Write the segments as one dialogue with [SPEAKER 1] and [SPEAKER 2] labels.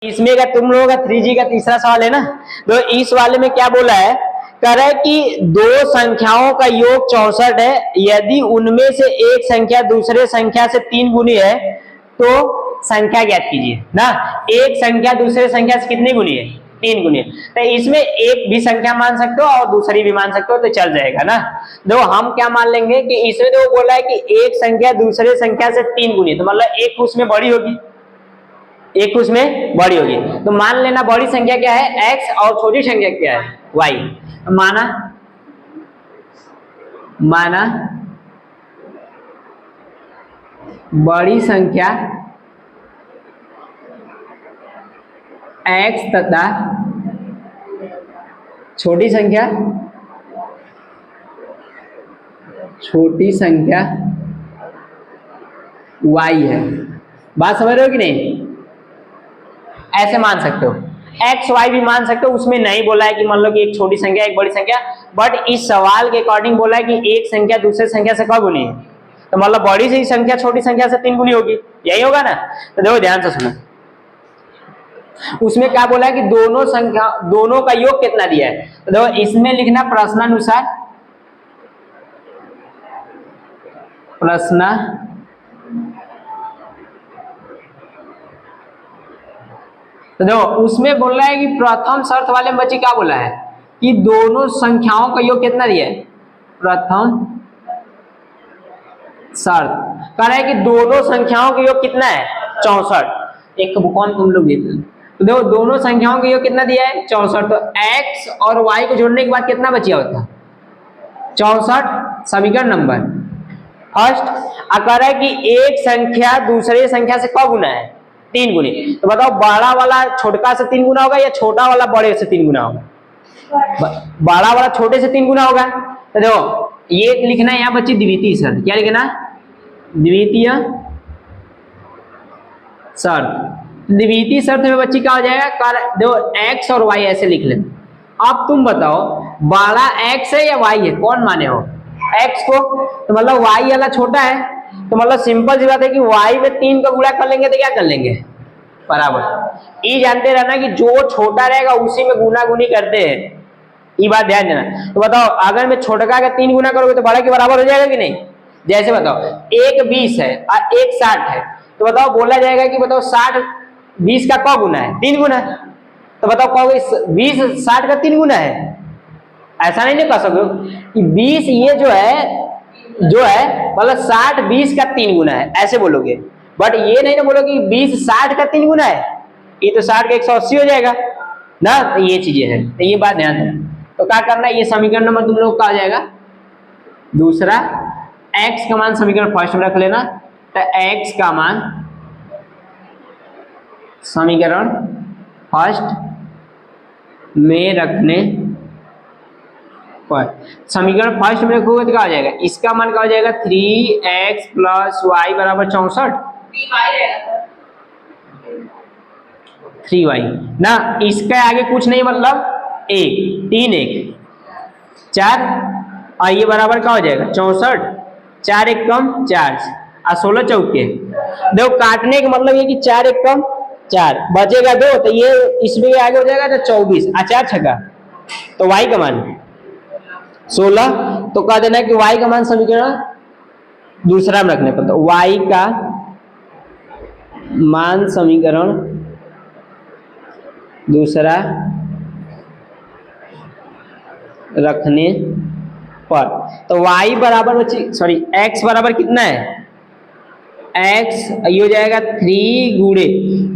[SPEAKER 1] इसमें का तुम लोगों का 3G का तीसरा सवाल है ना, तो इस वाले में क्या बोला है, कह रहा है कि दो संख्याओं का योग 64 है, यदि उनमें से एक संख्या दूसरे संख्या से 3 गुनी है तो संख्या ज्ञात कीजिए ना। एक संख्या दूसरे संख्या से कितनी गुनी है, 3 गुनी है। तो इसमें एक भी संख्या मान सकते हो और दूसरी भी मान सकते हो, तो चल जाएगा ना। देखो हम क्या मान लेंगे कि इसमें तो बोला है कि एक संख्या दूसरे संख्या से 3 गुनी, तो मतलब एक उसमें बड़ी होगी, एक उसमें बड़ी होगी, तो मान लेना बड़ी संख्या क्या है x और छोटी संख्या क्या है y। माना माना बड़ी संख्या x तथा छोटी संख्या y है। बात समझ रहे हो कि नहीं, ऐसे मान सकते हो, एक्स वाई भी मान सकते हो। उसमें नहीं बोला है कि मान लो कि एक छोटी संख्या एक बड़ी संख्या, बट इस सवाल के अकॉर्डिंग बोला है कि एक संख्या दूसरे संख्या से कब गुनी है, तो मतलब बड़ी सी संख्या छोटी संख्या से 3 गुनी होगी, यही होगा ना। तो देखो ध्यान से सुनो, उसमें क्या बोला है कि दोनों का योग कितना दिया है। तो देखो इसमें लिखना प्रश्नानुसार, तो देखो उसमें बोल रहा है कि प्रथम शर्त वाले में बच्चे क्या बोला है कि दोनों संख्याओं का योग कितना दिया है, प्रथम शर्त कह रहा है कि दोनों संख्याओं का योग कितना है 64। एक कौन तुम लोग देते, तो देखो दोनों संख्याओं का योग कितना दिया है 64, तो x और y को जोड़ने के बाद कितना बचिया होता 64। समीकरण नंबर फर्स्ट। कह रहा है कि एक संख्या दूसरे संख्या से कब गुना है 3 गुनी, तो बताओ बड़ा वाला छोटा से 3 गुना होगा या छोटा वाला बड़े से 3 गुना होगा, बड़ा वाला छोटे से 3 गुना होगा। तो देखो ये लिखना है यहाँ बच्ची द्वितीय शर्त, क्या लिखना द्वितीय शर्त। द्वितीय शर्त में बच्ची क्या हो जाएगा, देखो x और y ऐसे लिख लेना। अब तुम बताओ बड़ा x है या y है, कौन माने हो x को, तो मतलब y वाला छोटा है, तो मतलब सिंपल सी बात है कि y में 3 का गुणा कर लेंगे तो क्या कर लेंगे बराबर। ये जानते रहना कि जो छोटा रहेगा उसी में गुना गुनी करते हैं, ये बात ध्यान देना। तो बताओ अगर मैं छोटा का 3 गुना करोगे तो बड़ा के बराबर हो जाएगा कि नहीं। जैसे बताओ एक 20 है और एक 60 है, तो बताओ बोला जाएगा कि बताओ 60 20 का कौ गुना है 3 गुना, तो बताओ कहोगे 20 60 का 3 गुना है, ऐसा नहीं कह सकते कि 20 ये जो है मतलब 60 20 का 3 गुना है ऐसे बोलोगे, बट ये नहीं ना बोलोगे कि 20 60 का 3 गुना है, ये तो 60 का 180 हो जाएगा ना। तो ये चीजें हैं, तो ये बात ध्यान देना। तो क्या करना है, ये समीकरण नंबर तुम लोग का आ जाएगा दूसरा। x का मान समीकरण फर्स्ट में रख लेना, तो x का मान समीकरण फर्स्ट में रखने पर, समीकरण फर्स्ट में रखोगे तो क्या हो जाएगा, इसका मान क्या हो जाएगा 3x + y बराबर 64, 3y ना। इसका आगे कुछ नहीं मतलब 3 1 4, और ये बराबर क्या हो जाएगा 64, 4 1 कम 4 और 16 चौके। देखो काटने का मतलब ये कि 4 1 कम 4 बचेगा 2, तो ये इसमें आगे हो जाएगा तो 24 और 4 छका, तो y का मान 16। तो कह देना कि y का मान समीकरण दूसरा में रखने पर, तो y का मान समीकरण दूसरा रखने पर, तो y बराबर x बराबर कितना है x, ये हो जाएगा 3 गुणे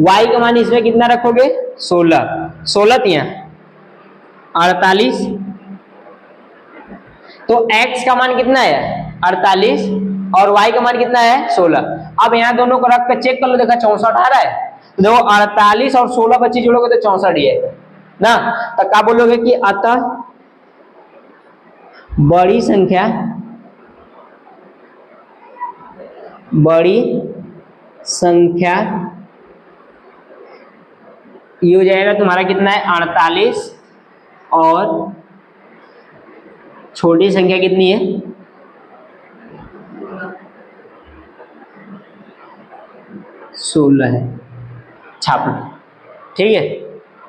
[SPEAKER 1] y का मान इसमें कितना रखोगे 16, 16 यहाँ 48, तो x का मान कितना है 48 और y का मान कितना है 16। अब यहाँ दोनों को रख कर चेक कर लो, देखा 64 आ रहा है, तो देखो 48 और 16 बच्चे जोड़ोगे तो 64 ही आएगा ना। तो क्या बोलोगे कि अतः बड़ी संख्या ये हो जाएगा तुम्हारा कितना है 48 और छोटी संख्या कितनी है 16 है, छाप लो। ठीक है।